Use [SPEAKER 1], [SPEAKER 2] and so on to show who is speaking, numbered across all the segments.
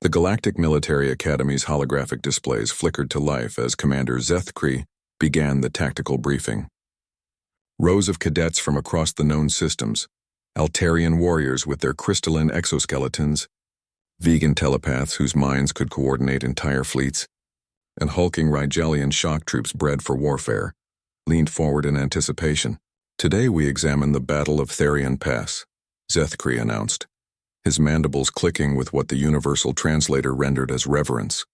[SPEAKER 1] The Galactic Military Academy's holographic displays flickered to life as Commander Zethkri began the tactical briefing. Rows of cadets from across the known systems, Altarian warriors with their crystalline exoskeletons, vegan telepaths whose minds could coordinate entire fleets, and hulking Rigelian shock troops bred for warfare, leaned forward in anticipation. "Today we examine the Battle of Therian Pass," Zethkri announced, his mandibles clicking with what the universal translator rendered as reverence.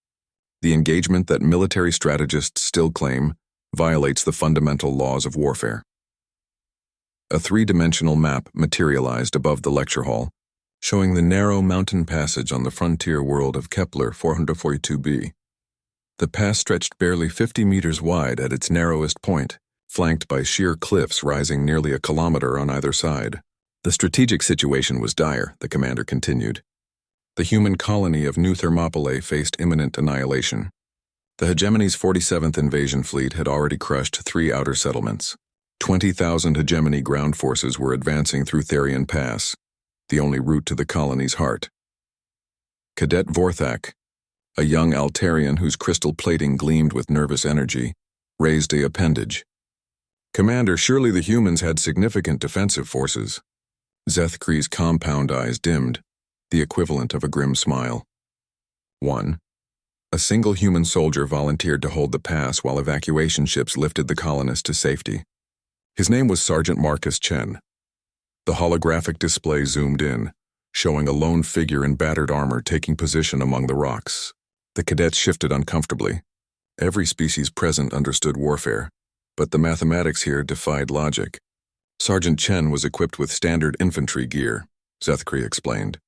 [SPEAKER 1] The engagement that military strategists still claim violates the fundamental laws of warfare. A three-dimensional map materialized above the lecture hall, showing the narrow mountain passage on the frontier world of Kepler 442b. The pass stretched barely 50 meters wide at its narrowest point, flanked by sheer cliffs rising nearly a kilometer on either side. The strategic situation was dire, the commander continued. The human colony of New Thermopylae faced imminent annihilation. The hegemony's 47th invasion fleet had already crushed 3 outer settlements. 20,000 hegemony ground forces were advancing through Therian Pass, the only route to the colony's heart. Cadet Vorthak, a young Altarian whose crystal plating gleamed with nervous energy, raised a appendage. "Commander, surely the humans had significant defensive forces." Zethkri's compound eyes dimmed, the equivalent of a grim smile. 1. A single human soldier volunteered to hold the pass while evacuation ships lifted the colonists to safety. His name was Sergeant Marcus Chen. The holographic display zoomed in, showing a lone figure in battered armor taking position among the rocks. The cadets shifted uncomfortably. Every species present understood warfare, but the mathematics here defied logic. Sergeant Chen was equipped with standard infantry gear, Zethkri explained.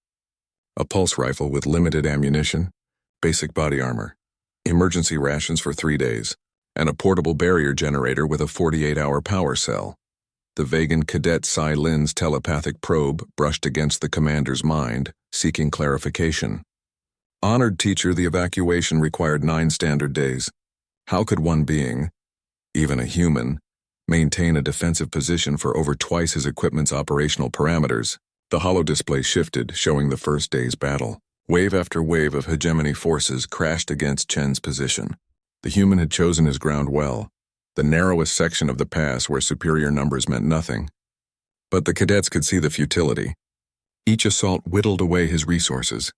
[SPEAKER 1] A pulse rifle with limited ammunition, basic body armor, emergency rations for 3 days, and a portable barrier generator with a 48-hour power cell. The vegan cadet Sai Lin's telepathic probe brushed against the commander's mind, seeking clarification. "Honored teacher, the evacuation required 9 standard days. How could one being, even a human, maintain a defensive position for over twice his equipment's operational parameters?" The holodisplay shifted, showing the first day's battle. Wave after wave of hegemony forces crashed against Chen's position. The human had chosen his ground well, the narrowest section of the pass where superior numbers meant nothing. But the cadets could see the futility. Each assault whittled away his resources.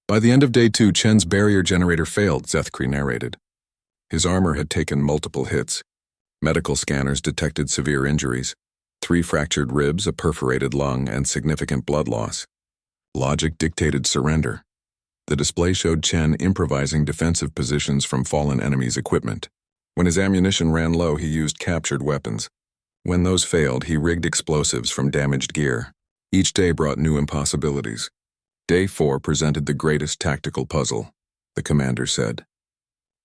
[SPEAKER 1] By the end of day 2, Chen's barrier generator failed, Zethkri narrated. His armor had taken multiple hits. Medical scanners detected severe injuries, 3 fractured ribs, a perforated lung, and significant blood loss. Logic dictated surrender. The display showed Chen improvising defensive positions from fallen enemies' equipment. When his ammunition ran low, he used captured weapons. When those failed, he rigged explosives from damaged gear. Each day brought new impossibilities. Day 4 presented the greatest tactical puzzle, the commander said.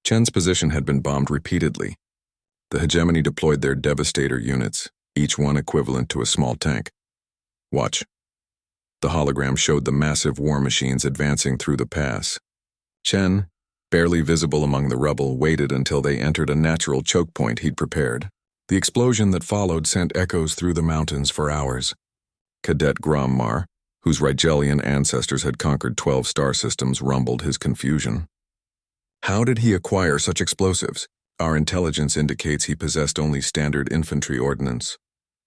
[SPEAKER 1] Chen's position had been bombed repeatedly. The hegemony deployed their devastator units, each one equivalent to a small tank. "Watch." The hologram showed the massive war machines advancing through the pass. Chen, barely visible among the rubble, waited until they entered a natural choke point he'd prepared. The explosion that followed sent echoes through the mountains for hours. Cadet Grommar, whose Rigelian ancestors had conquered 12 star systems, rumbled his confusion. "How did he acquire such explosives? Our intelligence indicates he possessed only standard infantry ordnance."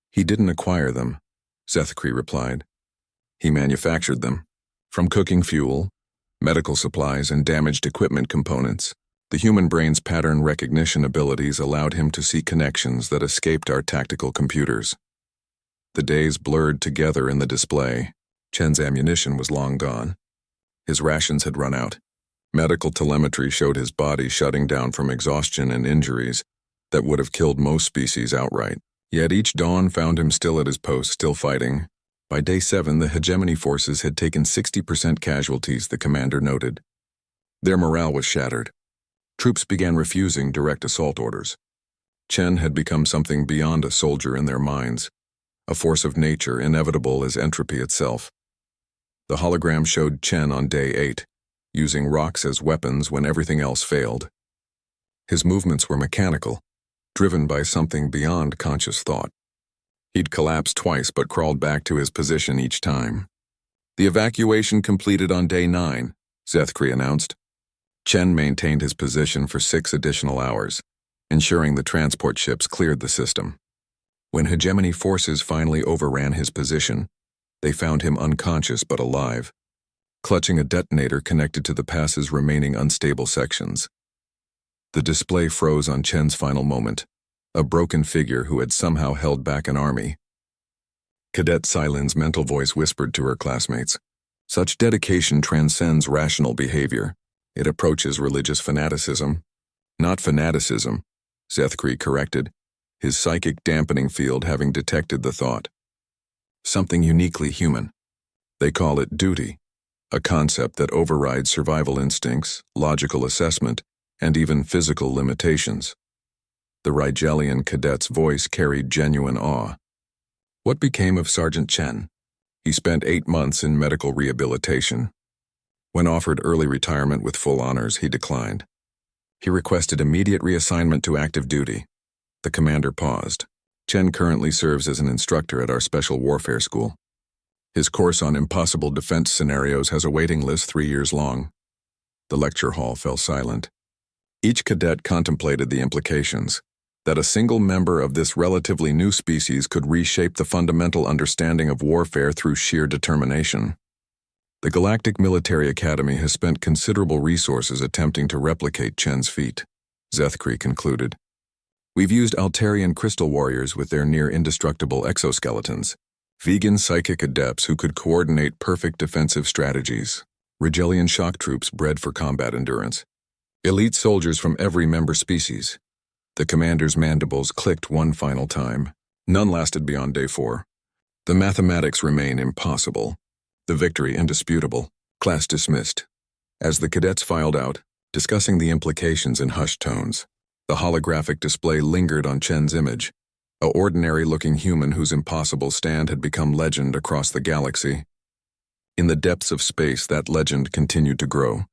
[SPEAKER 1] "He didn't acquire them," Zethkri replied. "He manufactured them. From cooking fuel, medical supplies, and damaged equipment components, the human brain's pattern recognition abilities allowed him to see connections that escaped our tactical computers." The days blurred together in the display. Chen's ammunition was long gone. His rations had run out. Medical telemetry showed his body shutting down from exhaustion and injuries that would have killed most species outright. Yet each dawn found him still at his post, still fighting. By day 7, the hegemony forces had taken 60% casualties, the commander noted. Their morale was shattered. Troops began refusing direct assault orders. Chen had become something beyond a soldier in their minds, a force of nature inevitable as entropy itself. The hologram showed Chen on day 8, using rocks as weapons when everything else failed. His movements were mechanical, driven by something beyond conscious thought. He'd collapsed twice but crawled back to his position each time. The evacuation completed on day 9, Zethkri announced. Chen maintained his position for 6 additional hours, ensuring the transport ships cleared the system. When hegemony forces finally overran his position, they found him unconscious but alive, clutching a detonator connected to the pass's remaining unstable sections. The display froze on Chen's final moment, a broken figure who had somehow held back an army. Cadet Silin's mental voice whispered to her classmates, "Such dedication transcends rational behavior. It approaches religious fanaticism." "Not fanaticism," Zethkri corrected, his psychic dampening field having detected the thought. "Something uniquely human. They call it duty, a concept that overrides survival instincts, logical assessment, and even physical limitations." The Rigelian cadet's voice carried genuine awe. "What became of Sergeant Chen?" "He spent 8 months in medical rehabilitation. When offered early retirement with full honors, he declined. He requested immediate reassignment to active duty." The commander paused. "Chen currently serves as an instructor at our special warfare school. His course on impossible defense scenarios has a waiting list 3 years long." The lecture hall fell silent. Each cadet contemplated the implications, that a single member of this relatively new species could reshape the fundamental understanding of warfare through sheer determination. The Galactic Military Academy has spent considerable resources attempting to replicate Chen's feat, Zethkri concluded. "We've used Altarian crystal warriors with their near-indestructible exoskeletons, vegan psychic adepts who could coordinate perfect defensive strategies, Rigelian shock troops bred for combat endurance, elite soldiers from every member species." The commander's mandibles clicked one final time. None lasted beyond day 4. "The mathematics remain impossible. The victory indisputable." Class dismissed. As the cadets filed out, discussing the implications in hushed tones, the holographic display lingered on Chen's image, a ordinary-looking human whose impossible stand had become legend across the galaxy. In the depths of space, that legend continued to grow.